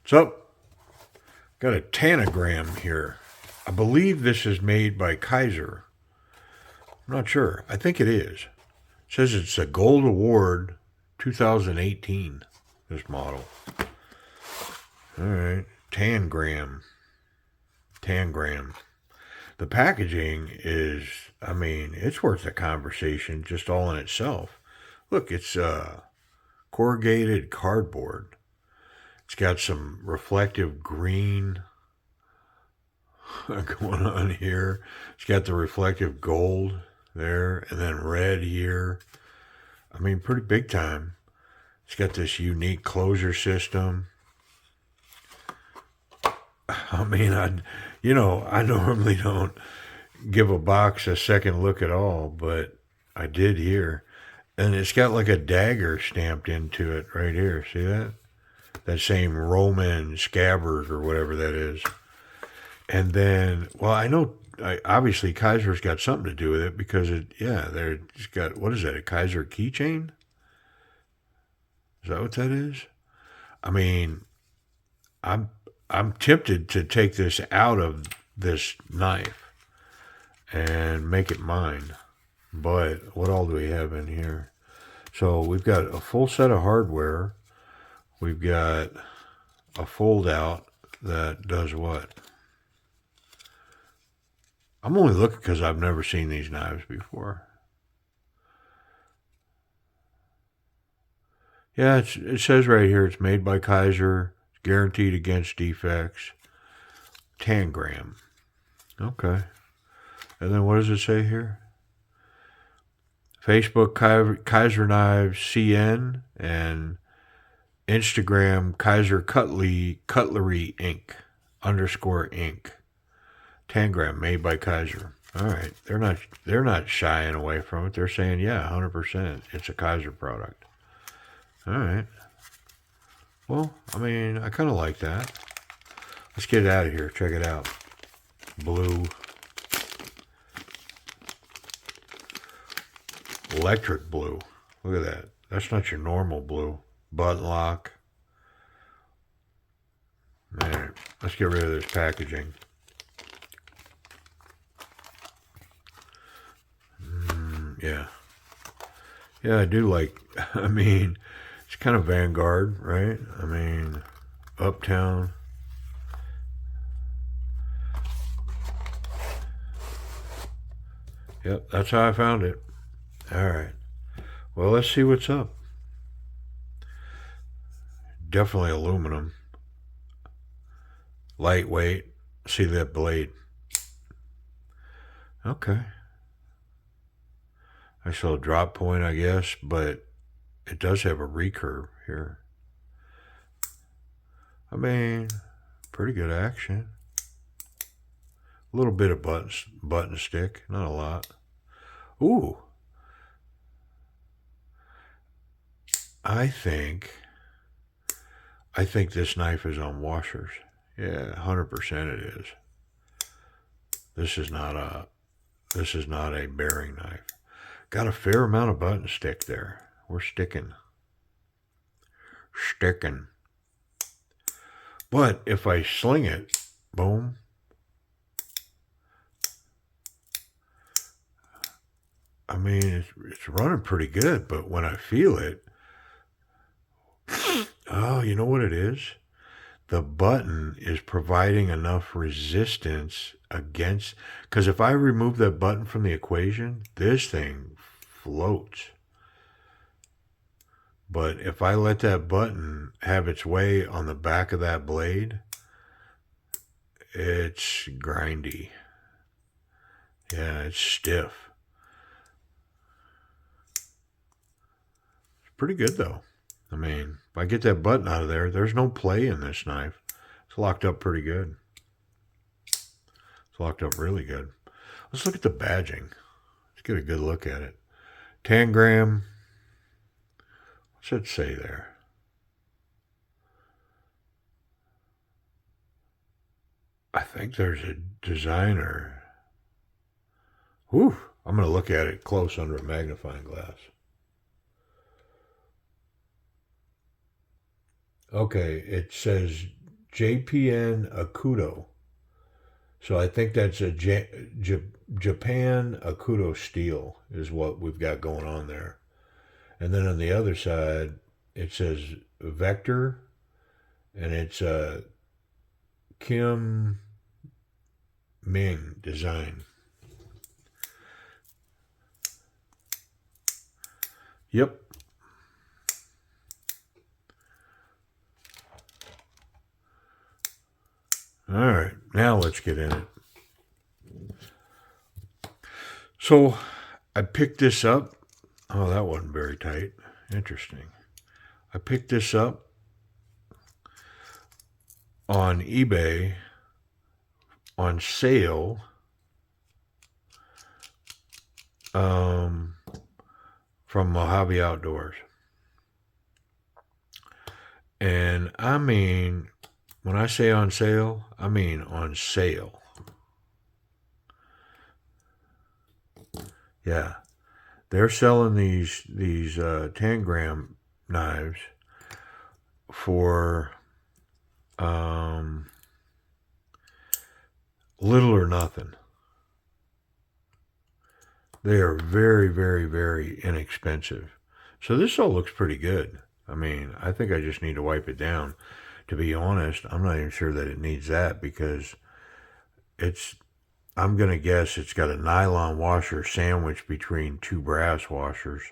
So, got a tangram here. I believe this is made by Kizer. I'm not sure. I think it is. It says it's a Gold Award 2018, this model. All right. Tangram. The packaging is, I mean, it's worth a conversation just all in itself. Look, it's corrugated cardboard. It's got some reflective green going on here. It's got the reflective gold there, and then red here. I mean, pretty big time. It's got this unique closure system. I mean, I normally don't give a box a second look at all, but I did here. And it's got like a dagger stamped into it right here. See that? That same Roman scabbard or whatever that is. And then, well, I know, obviously Kizer's got something to do with it because it's got, what is that, a Kizer keychain? Is that what that is? I mean, I'm tempted to take this out of this knife and make it mine. But what all do we have in here? So we've got a full set of hardware. We've got a fold out that does what? I'm only looking because I've never seen these knives before. Yeah, it says right here it's made by Kizer, guaranteed against defects. Tangram. Okay. And then what does it say here? Facebook Kizer Knives CN and Instagram Kizer Cutlery Inc. _Inc. Tangram made by Kizer. All right, they're not shying away from it. They're saying, yeah, 100%. It's a Kizer product. All right. Well, I mean, I kind of like that. Let's get it out of here. Check it out. Blue. Electric blue. Look at that. That's not your normal blue. Button lock. Man, let's get rid of this packaging. Yeah. Yeah, I do like, I mean, it's kind of Vanguard, right? I mean, Uptown. Yep, that's how I found it. All right. Well, let's see what's up. Definitely aluminum. Lightweight. See that blade. Okay. Nice little drop point, I guess, but it does have a recurve here. I mean, pretty good action. A little bit of button stick, not a lot. Ooh. I think this knife is on washers. Yeah, 100% it is. This is not a bearing knife. Got a fair amount of button stick there. We're sticking. But if I sling it, boom. I mean, it's running pretty good, but when I feel it, oh, you know what it is? The button is providing enough resistance against, because if I remove that button from the equation, this thing floats. But if I let that button have its way on the back of that blade, it's grindy. Yeah, it's stiff. It's pretty good though. I mean, if I get that button out of there, there's no play in this knife. It's locked up pretty good. It's locked up really good. Let's look at the badging. Let's get a good look at it. Tangram. What's it say there? I think there's a designer. Whew, I'm going to look at it close under a magnifying glass. Okay, it says JPN Akudo. So I think that's a Japan Akudo steel is what we've got going on there. And then on the other side, it says Vector, and it's a Kim Ming design. Yep. All right, now let's get in it. So I picked this up. Oh, that wasn't very tight. Interesting. I picked this up on eBay on sale. From Mojave Outdoors. And I mean, when I say on sale, I mean on sale. Yeah. They're selling these tangram knives for little or nothing. They are very, very, very inexpensive. So this all looks pretty good. I mean, I think I just need to wipe it down. To be honest, I'm not even sure that it needs that because I'm going to guess it's got a nylon washer sandwiched between two brass washers.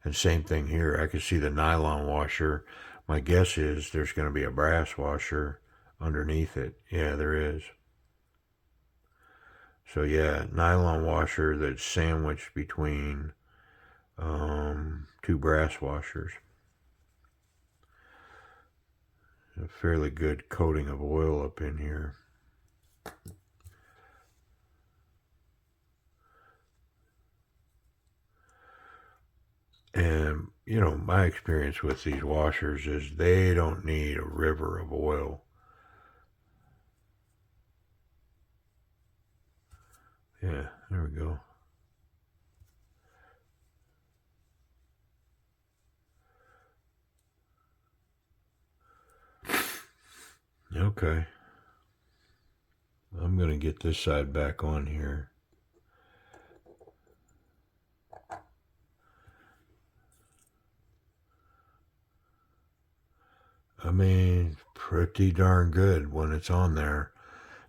And same thing here. I can see the nylon washer. My guess is there's going to be a brass washer underneath it. Yeah, there is. So yeah, nylon washer that's sandwiched between two brass washers. A fairly good coating of oil up in here. And, you know, my experience with these washers is they don't need a river of oil. Yeah, there we go. Okay. I'm going to get this side back on here. I mean, pretty darn good when it's on there.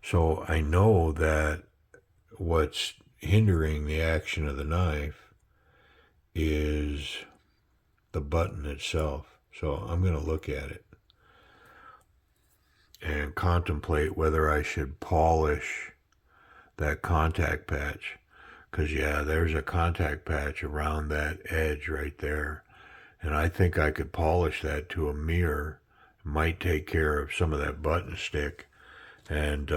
So I know that what's hindering the action of the knife is the button itself. So I'm going to look at it and contemplate whether I should polish that contact patch. Because, yeah, there's a contact patch around that edge right there. And I think I could polish that to a mirror. Might take care of some of that button stick and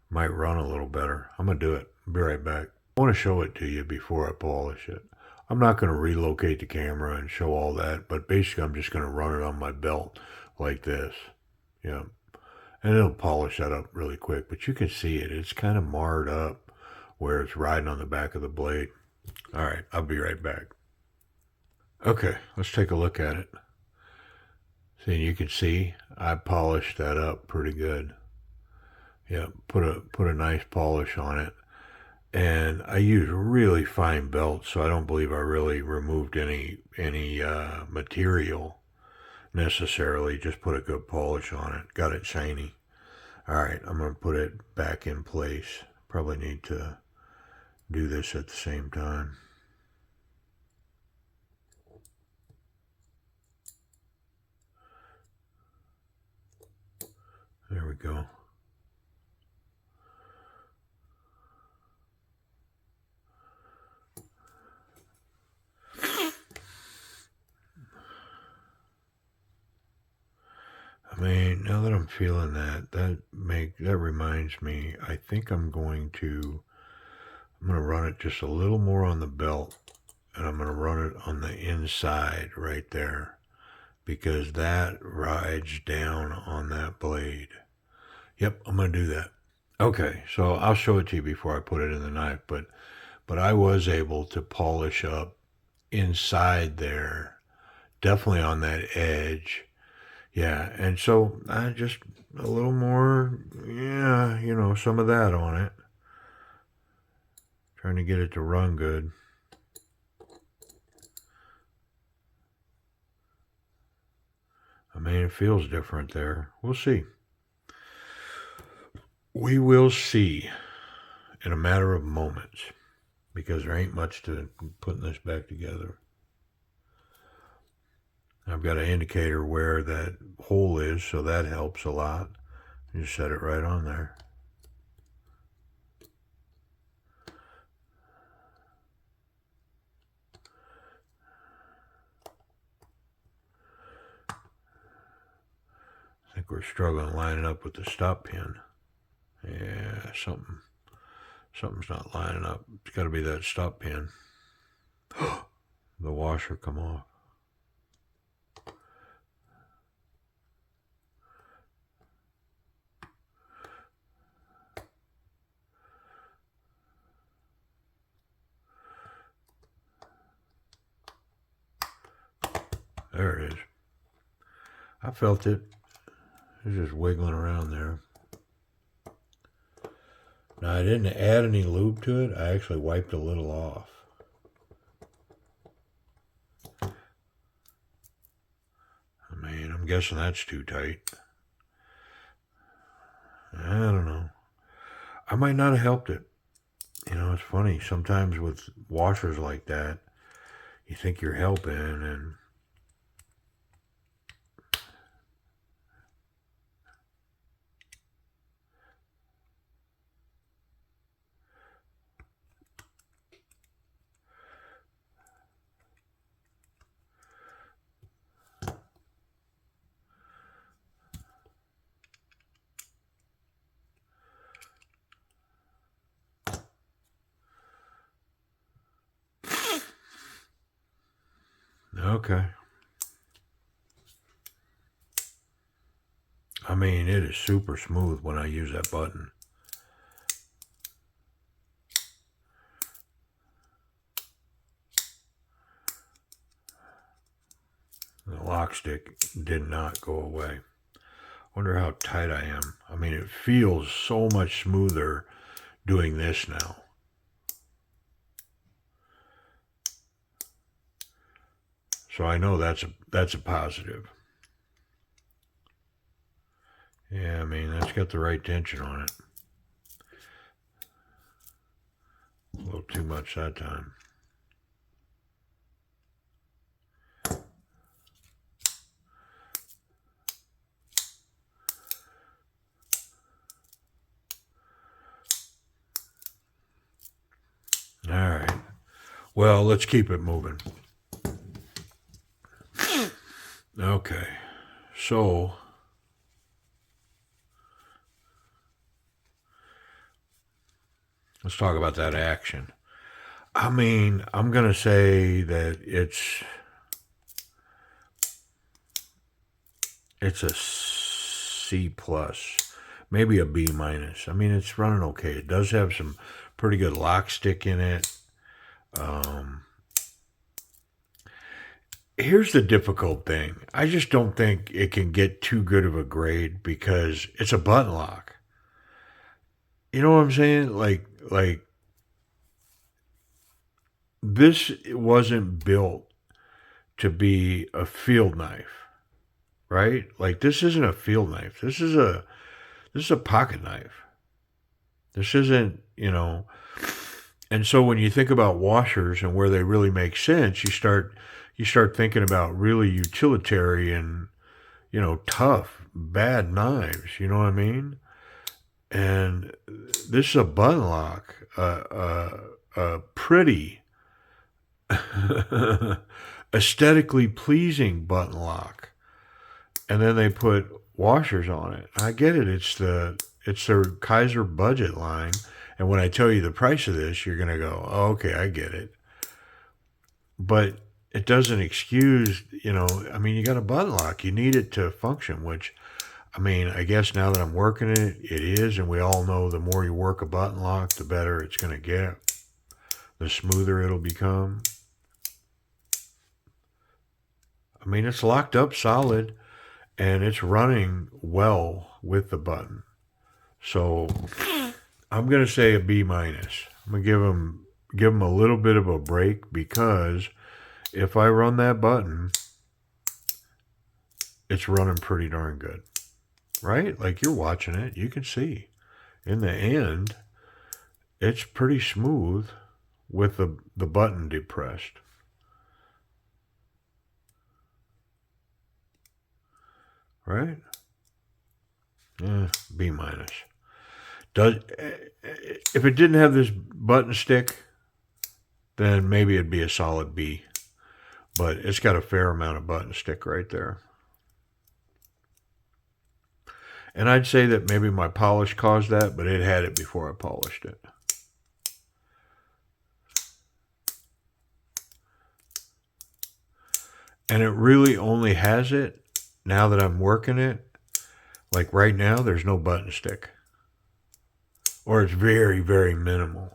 might run a little better. I'm going to do it. I'll be right back. I want to show it to you before I polish it. I'm not going to relocate the camera and show all that, but basically I'm just going to run it on my belt like this. Yeah. And it'll polish that up really quick, but you can see it. It's kind of marred up where it's riding on the back of the blade. All right, I'll be right back. Okay, let's take a look at it. See, you can see I polished that up pretty good. Yeah, put a nice polish on it. And I use really fine belts, so I don't believe I really removed any material necessarily. Just put a good polish on it. Got it shiny. All right, I'm going to put it back in place. Probably need to do this at the same time. There we go. I mean, now that I'm feeling that reminds me, I think I'm going to run it just a little more on the belt, and I'm going to run it on the inside right there, because that rides down on that blade. Yep, I'm going to do that. Okay, so I'll show it to you before I put it in the knife, but I was able to polish up inside there, definitely on that edge. Yeah, and so I just a little more, yeah, some of that on it. Trying to get it to run good. I mean, it feels different there. We'll see. We will see in a matter of moments because there ain't much to putting this back together. I've got an indicator where that hole is, so that helps a lot. You just set it right on there. I think we're struggling lining up with the stop pin. Yeah, something's not lining up. It's got to be that stop pin. The washer come off. There it is. I felt it. It's just wiggling around there. Now, I didn't add any lube to it. I actually wiped a little off. I mean, I'm guessing that's too tight. I don't know. I might not have helped it. It's funny. Sometimes with washers like that, you think you're helping, and okay. I mean, it is super smooth when I use that button. The lock stick did not go away. Wonder how tight I am. I mean, it feels so much smoother doing this now. So I know that's a positive. Yeah, I mean, that's got the right tension on it. A little too much that time. All right. Well, let's keep it moving. Okay. So let's talk about that action. I mean, I'm going to say that it's a C plus, maybe a B minus. I mean, it's running okay. It does have some pretty good lock stick in it. Here's the difficult thing. I just don't think it can get too good of a grade because it's a button lock. You know what I'm saying? Like this wasn't built to be a field knife, right? Like this isn't a field knife. This is a pocket knife. This isn't, And so when you think about washers and where they really make sense, you start thinking about really utilitarian, tough, bad knives. You know what I mean? And this is a button lock, a pretty, aesthetically pleasing button lock, and then they put washers on it. I get it. It's their Kizer budget line. And when I tell you the price of this, you're going to go, oh, okay, I get it. But it doesn't excuse, I mean, you got a button lock. You need it to function, which I mean, I guess now that I'm working it, it is, and we all know the more you work a button lock, the better it's going to get, the smoother it'll become. I mean, it's locked up solid, and it's running well with the button. So I'm going to say a B minus. I'm going to give them a little bit of a break, because if I run that button, it's running pretty darn good. Right? Like, you're watching it, you can see. In the end, it's pretty smooth with the button depressed. Right? B minus. If it didn't have this button stick, then maybe it'd be a solid B. But it's got a fair amount of button stick right there. And I'd say that maybe my polish caused that, but it had it before I polished it. And it really only has it now that I'm working it. Like right now, there's no button stick. Or it's very, very minimal.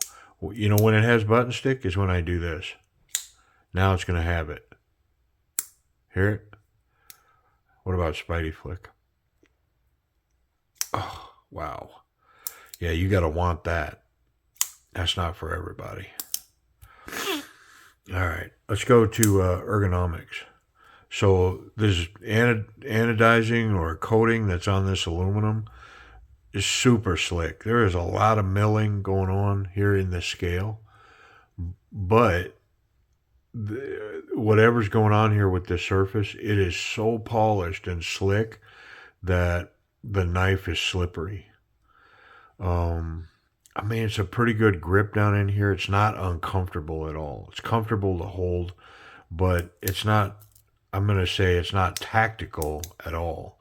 You know, when it has button stick is when I do this. Now it's going to have it. Hear it? What about Spidey Flick? Oh, wow. Yeah, you got to want that. That's not for everybody. All right, let's go to ergonomics. So this anodizing or coating that's on this aluminum is super slick. There is a lot of milling going on here in this scale. But whatever's going on here with this surface, it is so polished and slick that the knife is slippery. I mean, it's a pretty good grip down in here. It's not uncomfortable at all. It's comfortable to hold, but it's not, I'm going to say it's not tactical at all.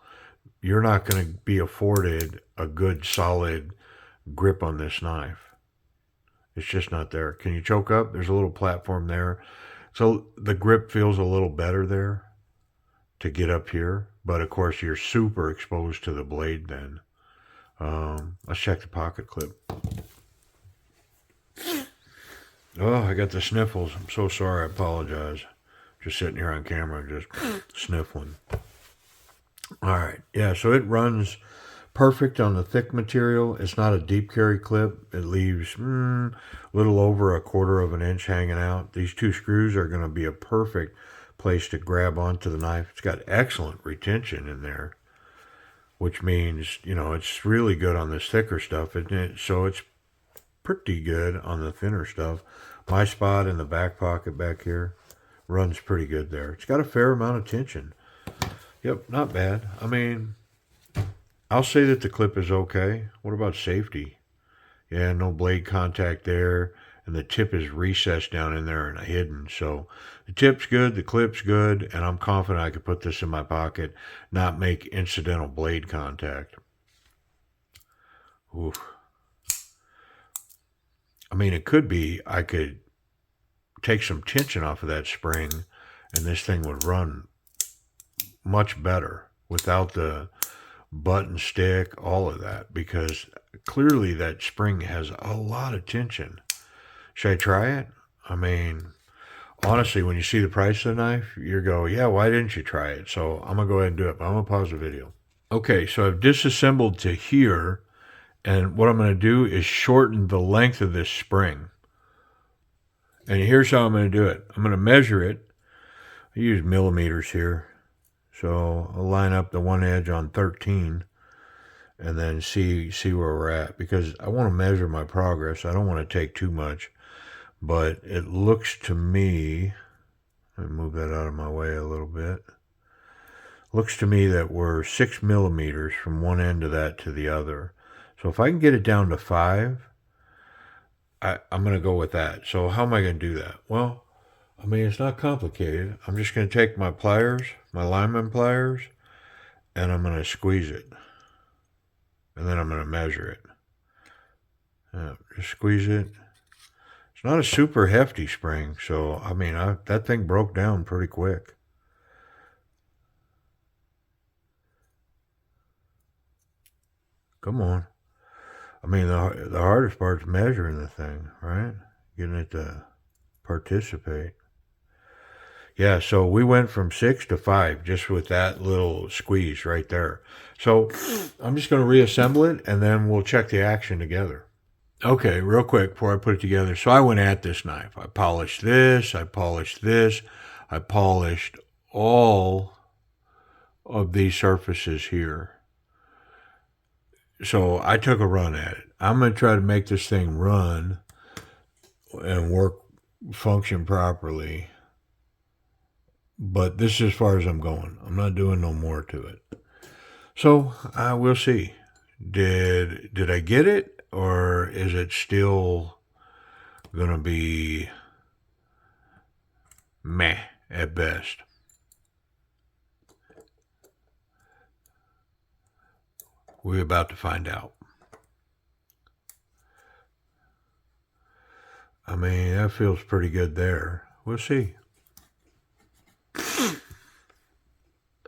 You're not going to be afforded a good solid grip on this knife. It's just not there. Can you choke up? There's a little platform there. So the grip feels a little better there to get up here. But of course, you're super exposed to the blade then. Let's check the pocket clip. Oh, I got the sniffles. I'm so sorry. I apologize. Just sitting here on camera and just sniffling. All right. Yeah, so it runs perfect on the thick material. It's not a deep carry clip. It leaves a little over 1/4 of an inch hanging out. These two screws are going to be a perfect place to grab onto the knife. It's got excellent retention in there, which means, you know, it's really good on this thicker stuff, isn't it? So it's pretty good on the thinner stuff. My spot in the back pocket back here runs pretty good there. It's got a fair amount of tension. Yep, not bad. I mean, I'll say that the clip is okay. What about safety? Yeah, no blade contact there, and the tip is recessed down in there and hidden. So the tip's good, the clip's good, and I'm confident I could put this in my pocket, not make incidental blade contact. Oof. I mean, it could be I could take some tension off of that spring, and this thing would run much better without the button stick, all of that, because clearly that spring has a lot of tension. Should I try it? I mean, honestly, when you see the price of the knife, you go, yeah, why didn't you try it? So I'm going to go ahead and do it, but I'm going to pause the video. Okay, so I've disassembled to here, and what I'm going to do is shorten the length of this spring. And here's how I'm going to do it. I'm going to measure it. I use millimeters here. So I'll line up the one edge on 13 and then see where we're at, because I want to measure my progress. I don't want to take too much, but it looks to me, let me move that out of my way a little bit. Looks to me that we're 6 millimeters from one end of that to the other. So if I can get it down to 5, I'm going to go with that. So how am I going to do that? Well, I mean, it's not complicated. I'm just going to take my pliers, my lineman pliers, and I'm going to squeeze it. And then I'm going to measure it. Just squeeze it. It's not a super hefty spring, so, I mean, that thing broke down pretty quick. Come on. I mean, the hardest part's measuring the thing, right? Getting it to participate. Yeah, so we went from 6 to 5 just with that little squeeze right there. So I'm just going to reassemble it and then we'll check the action together. Okay, real quick before I put it together. So I went at this knife. I polished this. I polished this. I polished all of these surfaces here. So I took a run at it. I'm going to try to make this thing run and function properly. But this is as far as I'm going. I'm not doing no more to it. So we'll see. Did I get it, or is it still gonna be meh at best? We're about to find out. I mean, that feels pretty good there. We'll see.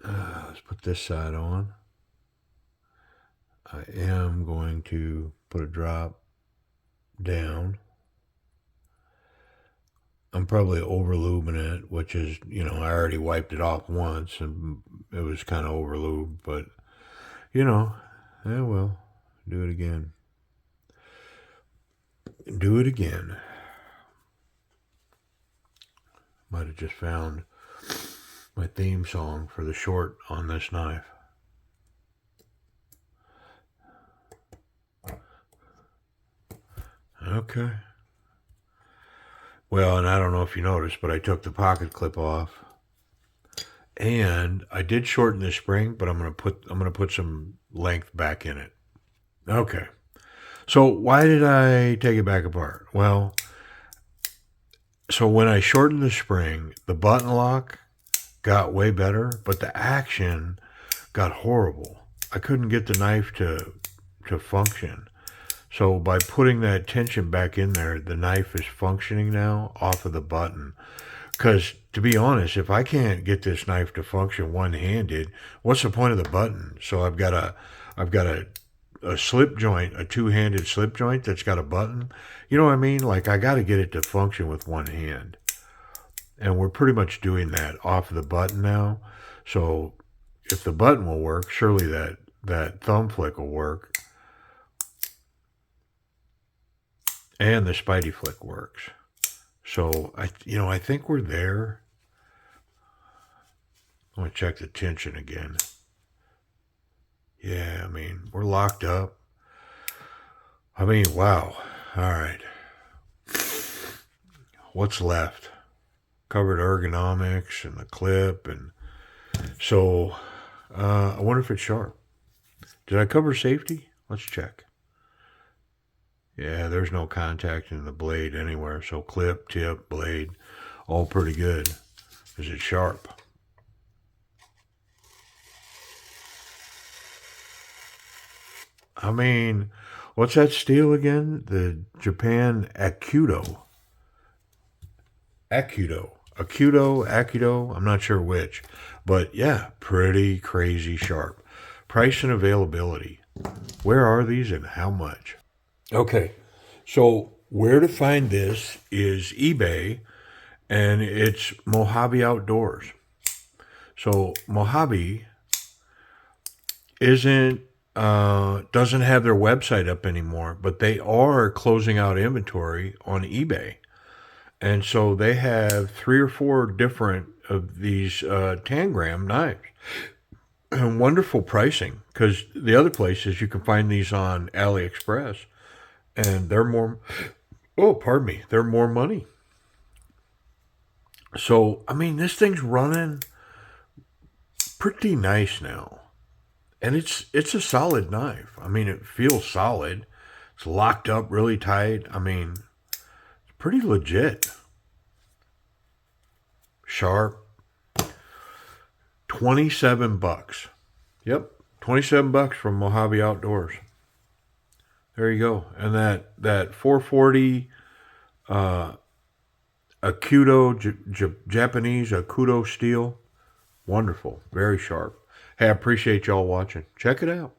Let's put this side on. I am going to put a drop down. I'm probably over-lubing it, which is, I already wiped it off once and it was kind of over-lubed, but, well, do it again. Do it again. Might have just found my theme song for the short on this knife. Okay. Well, and I don't know if you noticed, but I took the pocket clip off. And I did shorten the spring, but I'm gonna put some length back in it. Okay. So why did I take it back apart? Well, so when I shortened the spring, the button lock got way better, but the action got horrible. I couldn't get the knife to function. So by putting that tension back in there, the knife is functioning now off of the button. Because to be honest, if I can't get this knife to function one-handed, what's the point of the button? So I've got a slip joint, a two-handed slip joint that's got a button. You know what I mean? Like I got to get it to function with one hand. And we're pretty much doing that off of the button now. So if the button will work, surely that thumb flick will work. And the Spidey flick works. So I think we're there. I'm gonna check the tension again. Yeah, I mean, we're locked up. I mean, wow. All right. What's left? Covered ergonomics and the clip, and so I wonder if it's sharp. Did I cover safety? Let's check. Yeah, there's no contact in the blade anywhere. So clip, tip, blade, all pretty good. Is it sharp? I mean, what's that steel again? The Japan Akudo. Akudo. I'm not sure which. But yeah, pretty crazy sharp. Price and availability. Where are these and how much? Okay, so where to find this is eBay, and it's Mojave Outdoors. So Mojave doesn't have their website up anymore, but they are closing out inventory on eBay, and so they have 3 or 4 different of these Tangram knives. And wonderful pricing, because the other places you can find these on AliExpress. And they're more, they're more money. So, I mean, this thing's running pretty nice now. And it's a solid knife. I mean, it feels solid. It's locked up really tight. I mean, it's pretty legit. Sharp. $27. Yep, $27 from Mojave Outdoors. There you go. And that 440 Japanese Akudo steel, wonderful, very sharp. Hey, I appreciate y'all watching. Check it out.